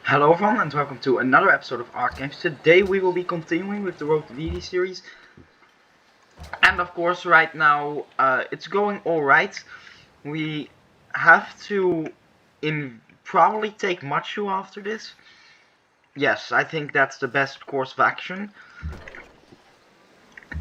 Hello everyone and welcome to another episode of Art Games. Today we will be continuing with the Road to Deity series. And of course right now it's going alright. We have to probably take Machu after this. Yes, I think that's the best course of action.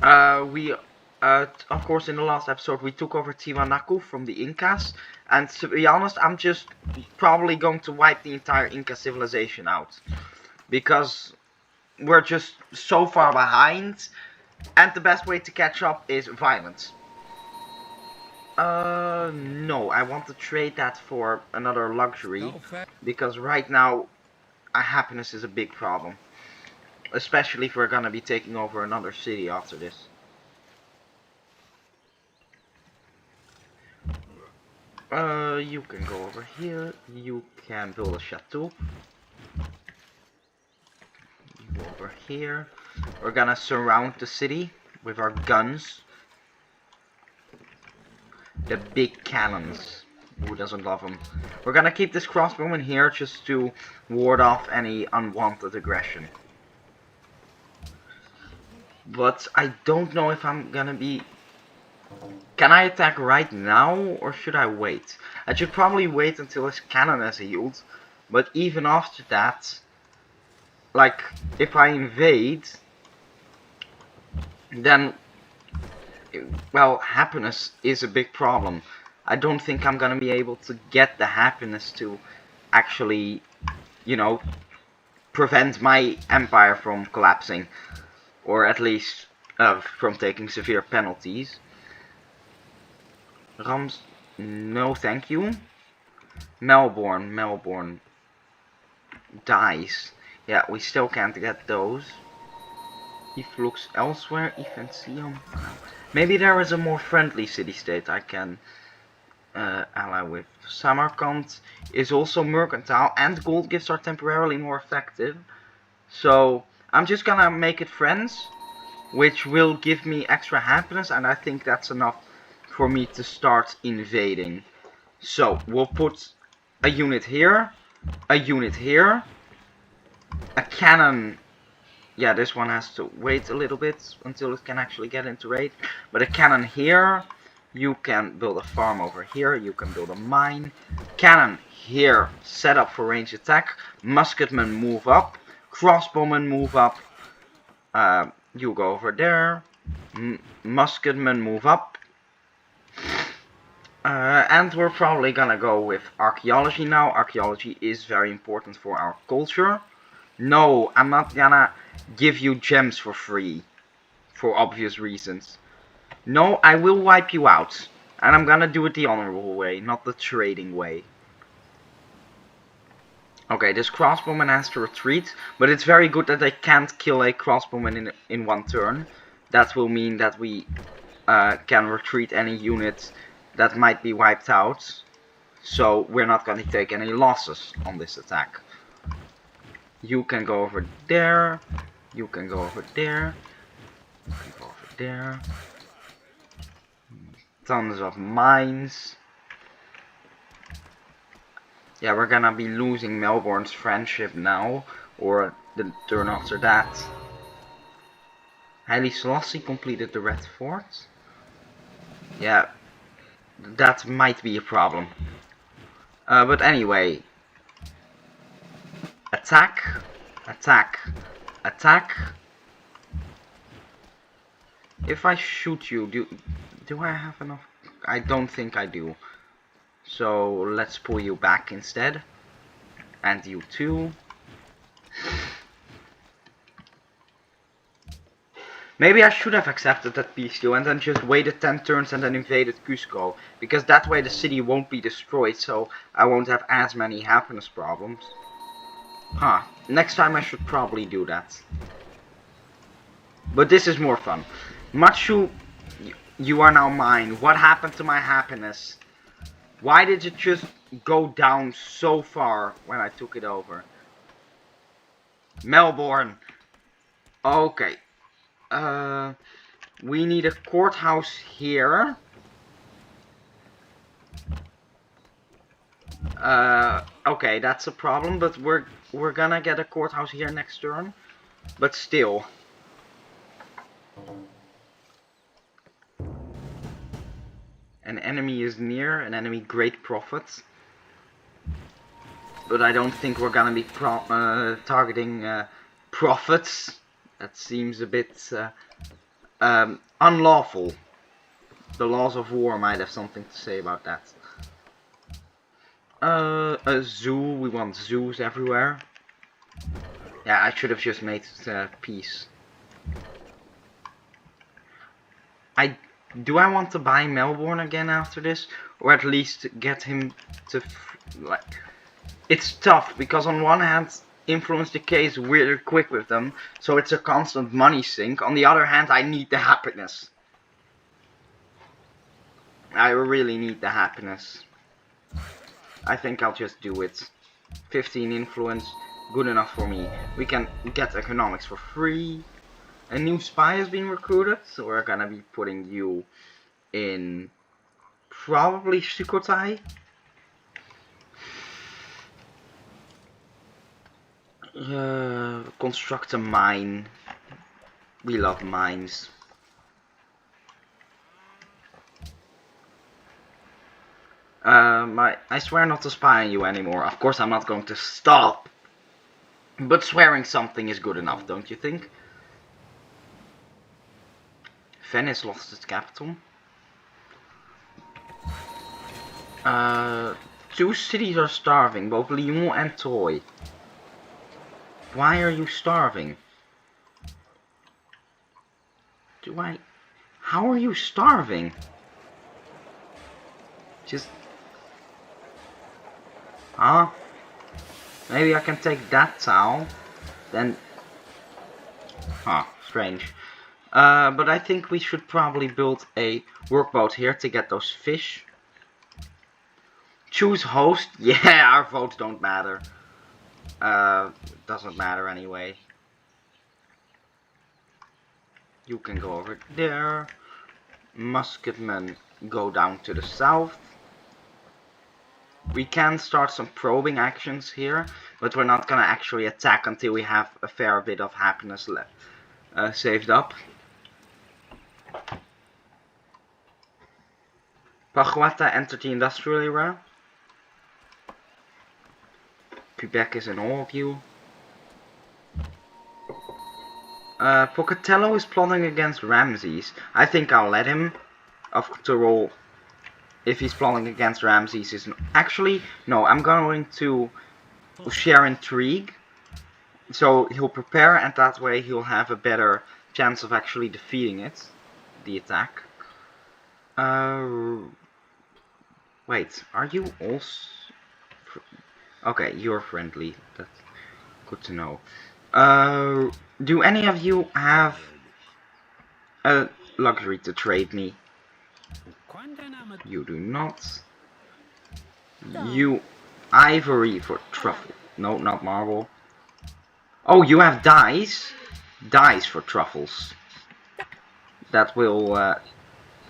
Of course in the last episode we took over Tiwanaku from the Incas. And to be honest, I'm just probably going to wipe the entire Inca civilization out. Because we're just so far behind, and the best way to catch up is violence. No, I want to trade that for another luxury, because right now, happiness is a big problem. Especially if we're gonna be taking over another city after this. You can go over here, you can build a chateau. You go over here. We're gonna surround the city with our guns. The big cannons. Who doesn't love them? We're gonna keep this crossbowman here just to ward off any unwanted aggression. But I don't know if I'm gonna be... Can I attack right now or should I wait? I should probably wait until his cannon has healed. But even after that, like, if I invade, then, well, happiness is a big problem. I don't think I'm gonna be able to get the happiness to actually, you know, prevent my empire from collapsing. Or at least from taking severe penalties. Rams, no thank you. Melbourne dies. Yeah, we still can't get those. If looks elsewhere, even see him. Maybe there is a more friendly city-state I can ally with. Samarkand is also mercantile, and gold gifts are temporarily more effective. So I'm just gonna make it friends, which will give me extra happiness, and I think that's enough for me to start invading. So we'll put a unit here, a unit here, a cannon. Yeah, this one has to wait a little bit until it can actually get into raid. But a cannon here. You can build a farm over here. You can build a mine. Cannon here, set up for range attack. Musketmen move up. Crossbowmen move up. You go over there. Musketmen move up. And we're probably gonna go with archaeology now. Archaeology is very important for our culture. No, I'm not gonna give you gems for free. For obvious reasons. No, I will wipe you out. And I'm gonna do it the honorable way, not the trading way. Okay, this crossbowman has to retreat. But it's very good that they can't kill a crossbowman in one turn. That will mean that we can retreat any unit that might be wiped out. So we're not going to take any losses on this attack. You can go over there. You can go over there. You can go over there. Tons of mines. Yeah, we're gonna be losing Melbourne's friendship now. Or the turn after that. Haile Selassie completed the Red Fort. Yeah, that might be a problem. But anyway. Attack. Attack. Attack. If I shoot you, do I have enough? I don't think I do. So let's pull you back instead. And you too. Maybe I should have accepted that peace deal and then just waited 10 turns and then invaded Cusco. Because that way the city won't be destroyed, so I won't have as many happiness problems. Huh, next time I should probably do that. But this is more fun. Machu, you are now mine. What happened to my happiness? Why did it just go down so far when I took it over? Melbourne. Okay. We need a courthouse here. Okay, that's a problem, but we're gonna get a courthouse here next turn. But still. An enemy is near, an enemy great profits. But I don't think we're gonna be targeting profits. That seems a bit unlawful. The laws of war might have something to say about that. A zoo, we want zoos everywhere. Yeah, I should have just made peace. Do I want to buy Melbourne again after this? Or at least get him to, like... It's tough, because on one hand, influence decay is really quick with them, so it's a constant money sink. On the other hand, I need the happiness. I really need the happiness. I think I'll just do it. 15 influence, good enough for me. We can get economics for free. A new spy has been recruited, so we're gonna be putting you in probably Sukhothai. Construct a mine. We love mines. I swear not to spy on you anymore. Of course I'm not going to stop. But swearing something is good enough, don't you think? Venice lost its capital. Two cities are starving, both Lyon and Troyes. Why are you starving? How are you starving? Just... Huh? Maybe I can take that towel. Then... Huh, strange. But I think we should probably build a workboat here to get those fish. Choose host? Yeah, our votes don't matter. Doesn't matter anyway. You can go over there. Musketmen go down to the south. We can start some probing actions here, but we're not gonna actually attack until we have a fair bit of happiness left saved up. Paguata entered the industrial era. Quebec is in all of you. Pocatello is plotting against Ramses. I think I'll let him. After all, if he's plotting against Ramses, actually, no, I'm going to share intrigue. So he'll prepare, and that way he'll have a better chance of actually defeating it. The attack. Wait, are you also... Okay, you're friendly. That's good to know. Do any of you have a luxury to trade me? You do not. You ivory for truffle. No, not marble. Oh, you have dyes. Dyes for truffles. That will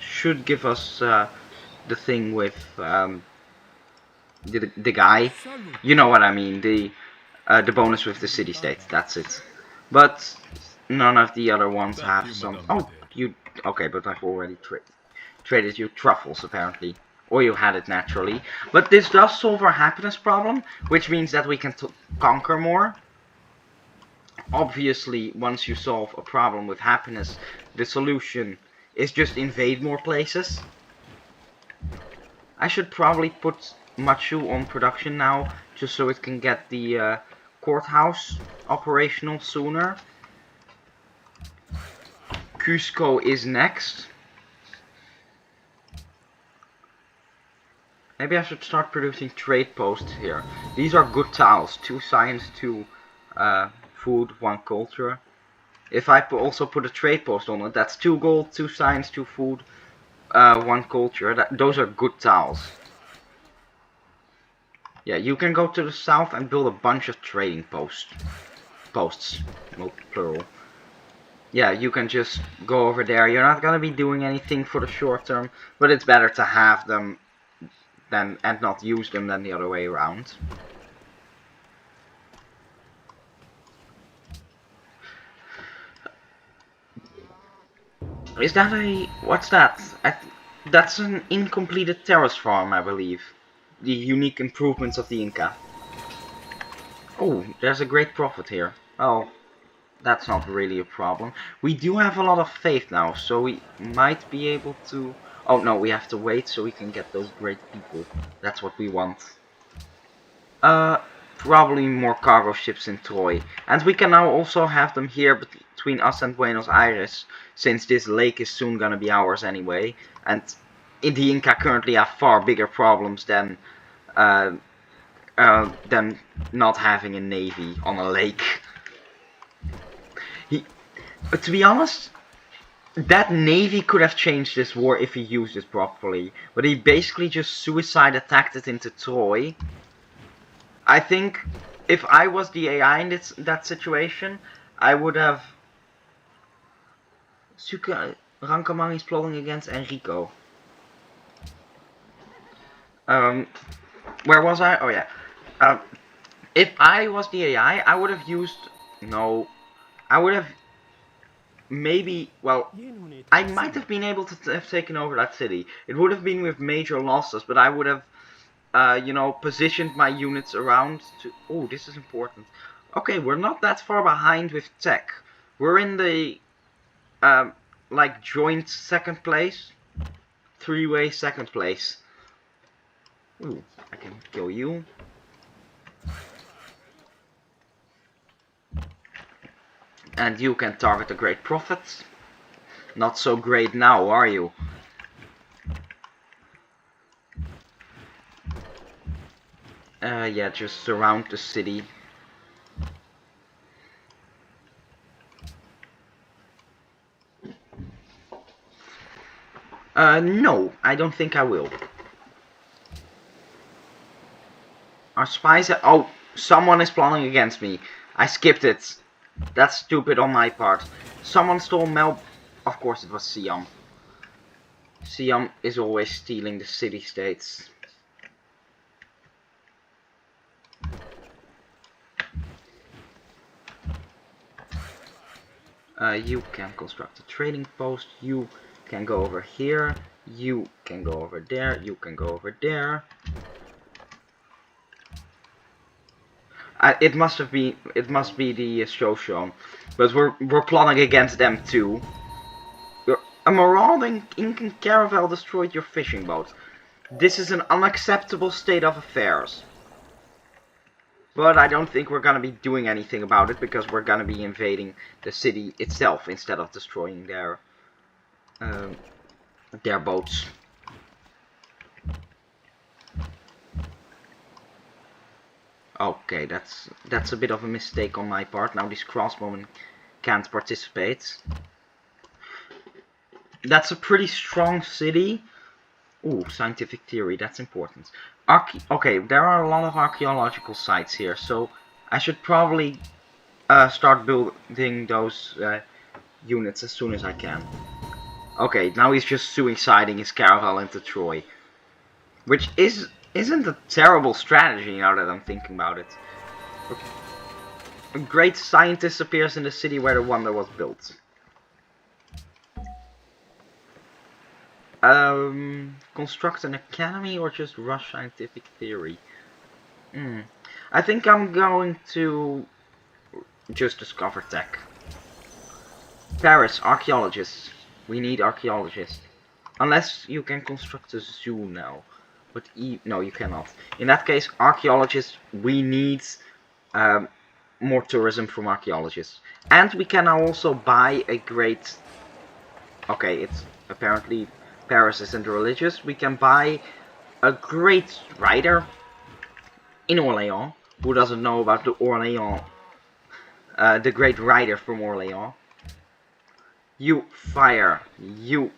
should give us the thing with the guy. You know what I mean. The bonus with the city-state. That's it. But none of the other ones have some. Oh, you okay? But I've already traded you truffles apparently, or you had it naturally. But this does solve our happiness problem, which means that we can conquer more. Obviously, once you solve a problem with happiness, the solution is just invade more places. I should probably put Machu on production now, just so it can get the courthouse operational sooner. Cusco is next. Maybe I should start producing trade posts here. These are good tiles. 2 science, 2 food, 1 culture. If I also put a trade post on it, that's 2 gold, 2 science, 2 food, 1 culture. Those are good tiles. Yeah, you can go to the south and build a bunch of trading posts. No, plural. Yeah, you can just go over there. You're not gonna be doing anything for the short term, but it's better to have them and not use them than the other way around. Is that a... what's that? That's an incompleted terrace farm, I believe. The unique improvements of the Inca. Oh, there's a great profit here. Oh, that's not really a problem. We do have a lot of faith now, so we might be able to... Oh no, we have to wait so we can get those great people. That's what we want. Probably more cargo ships in Troy. And we can now also have them here between us and Buenos Aires, since this lake is soon gonna be ours anyway. And the Inca currently have far bigger problems than not having a navy on a lake. To be honest, that navy could have changed this war if he used it properly. But he basically just suicide attacked it into Troy. I think if I was the AI in that situation, I would have... Rankamang is plotting against Enrico. Where was I? Oh yeah. If I was the AI, I would have used... No. I would have... Maybe... Well, I might have been able to have taken over that city. It would have been with major losses, but I would have... you know, positioned my units around to... Oh, this is important. Okay, we're not that far behind with tech. We're in the, like, joint second place. Three-way second place. Ooh, I can kill you. And you can target the Great Prophet. Not so great now, are you? Yeah, just surround the city. No, I don't think I will. Our spies are... Oh, someone is plotting against me. I skipped it. That's stupid on my part. Someone stole Mel... Of course it was Siam. Siam is always stealing the city-states. You can construct a trading post. You can go over here. You can go over there. You can go over there. It must be the Shoshone, but we're plotting against them too. A marauding Incan caravel destroyed your fishing boat. This is an unacceptable state of affairs. But I don't think we're gonna be doing anything about it because we're gonna be invading the city itself instead of destroying their boats. Okay, that's a bit of a mistake on my part. Now these crossbowmen can't participate. That's a pretty strong city. Ooh, scientific theory, that's important. Okay, there are a lot of archaeological sites here, so I should probably start building those units as soon as I can. Okay, now he's just suiciding his caravel into Troy. Which isn't a terrible strategy now that I'm thinking about it. A great scientist appears in the city where the wonder was built. Construct an academy or just rush scientific theory? I think I'm going to just discover tech. Paris, archaeologists. We need archaeologists. Unless you can construct a zoo now. But no, you cannot. In that case, archaeologists, we need more tourism from archaeologists. And we can now also buy a great... Okay, it's apparently... Paris isn't religious. We can buy a great rider in Orléans. Who doesn't know about the Orléans? The great rider from Orléans. You fire. You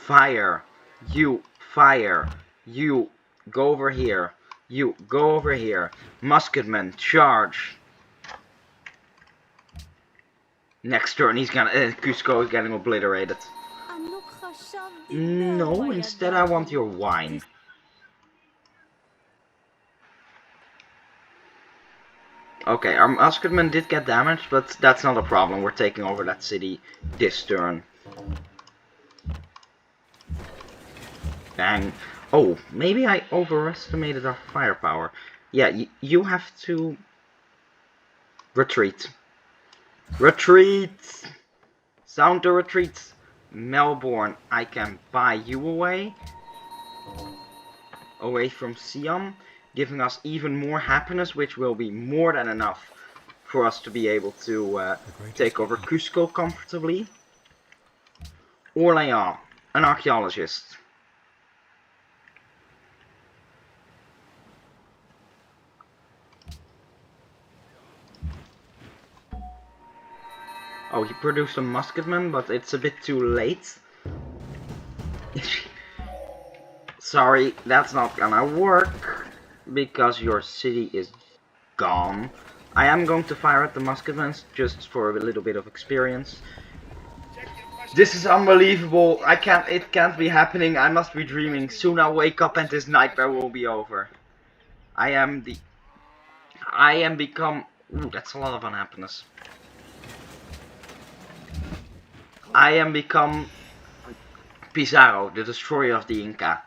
fire. You fire. You go over here. You go over here. Musketmen, charge. Next turn he's gonna... Cusco is getting obliterated. No, instead I want your wine. Okay, our musketmen did get damaged, but that's not a problem. We're taking over that city this turn. Bang. Oh, maybe I overestimated our firepower. Yeah, you have to retreat. Retreat! Sound the retreats. Melbourne, I can buy you away from Siam, giving us even more happiness, which will be more than enough for us to be able to take over Cusco comfortably. Orléans, an archaeologist. Oh, he produced a musketman, but it's a bit too late. Sorry, that's not gonna work, because your city is gone. I am going to fire at the musketmen just for a little bit of experience. This is unbelievable. It can't be happening. I must be dreaming. Soon I'll wake up and this nightmare will be over. I am become. Ooh, that's a lot of unhappiness. I am become Pizarro, the destroyer of the Inca.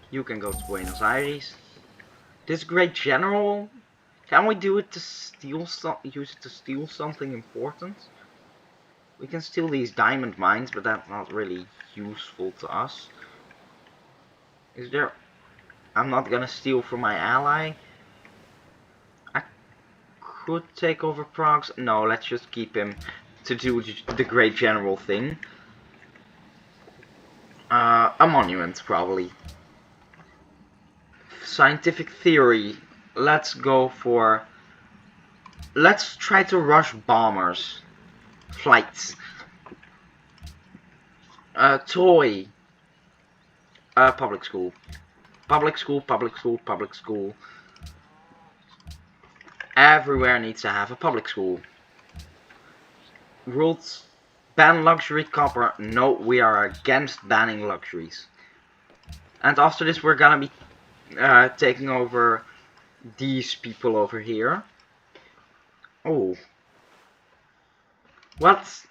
You can go to Buenos Aires. This great general. Can we do it to steal use it to steal something important? We can steal these diamond mines, but that's not really useful to us. Is there... I'm not gonna steal from my ally. I could take over Prague's... No, let's just keep him to do the great general thing. A monument, probably. Scientific theory. Let's go for... Let's try to rush bombers. Flights. Toy. Public school. Public school, public school, public school. Everywhere needs to have a public school. Rules. Ban luxury copper. No, we are against banning luxuries. And after this we're gonna be taking over these people over here. Oh. What?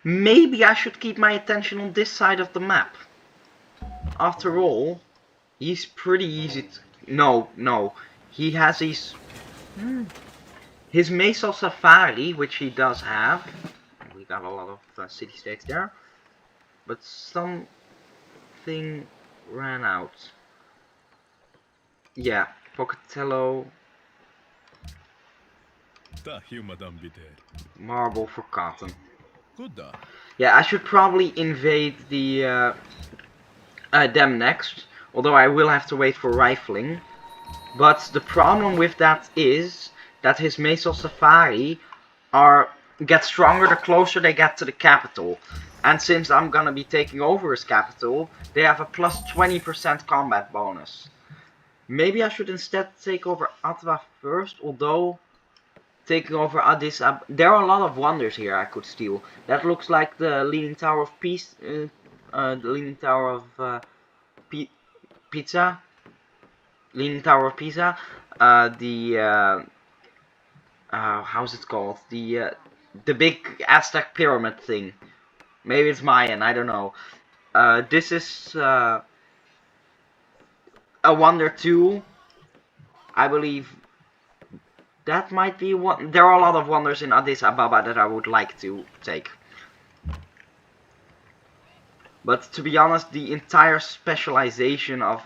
Maybe I should keep my attention on this side of the map. After all, he's pretty easy to... No. He has his... His Mesal Safari, which he does have. We got a lot of city-states there. But something ran out. Yeah, Pocatello. Marble for cotton. Yeah, I should probably invade the them next. Although I will have to wait for rifling. But the problem with that is that his Mesal Safari get stronger the closer they get to the capital. And since I'm gonna be taking over his capital, they have a plus 20% combat bonus. Maybe I should instead take over Atwa first, although taking over Addis Ababa... There are a lot of wonders here I could steal. That looks like the Leaning Tower of Peace, the Leaning Tower of Pizza. Leaning Tower of Pisa. How's it called? The big Aztec pyramid thing. Maybe it's Mayan, I don't know. This is a wonder too. I believe that might be one. There are a lot of wonders in Addis Ababa that I would like to take. But to be honest, the entire specialization of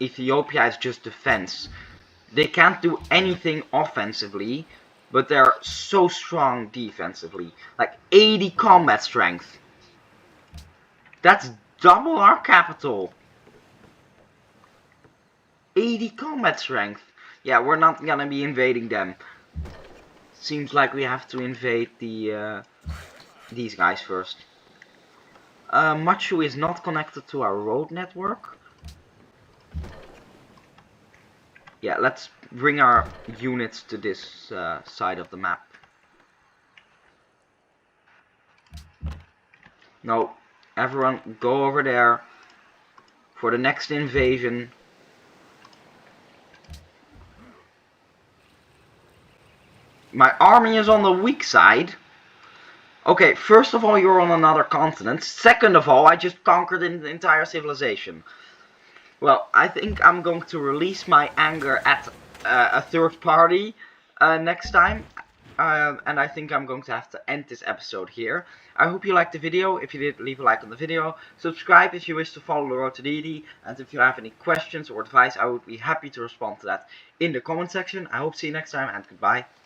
Ethiopia is just defense. They can't do anything offensively, but they're so strong defensively. Like 80 combat strength. That's double our capital. 80 combat strength. Yeah, we're not gonna be invading them. Seems like we have to invade these guys first. Machu is not connected to our road network. Yeah, let's bring our units to this side of the map. No, everyone go over there. for the next invasion. My army is on the weak side. Okay, first of all, you're on another continent. Second of all, I just conquered the entire civilization. Well, I think I'm going to release my anger at a third party next time. And I think I'm going to have to end this episode here. I hope you liked the video. If you did, leave a like on the video. Subscribe if you wish to follow The Road to Deity. And if you have any questions or advice, I would be happy to respond to that in the comment section. I hope to see you next time, and goodbye.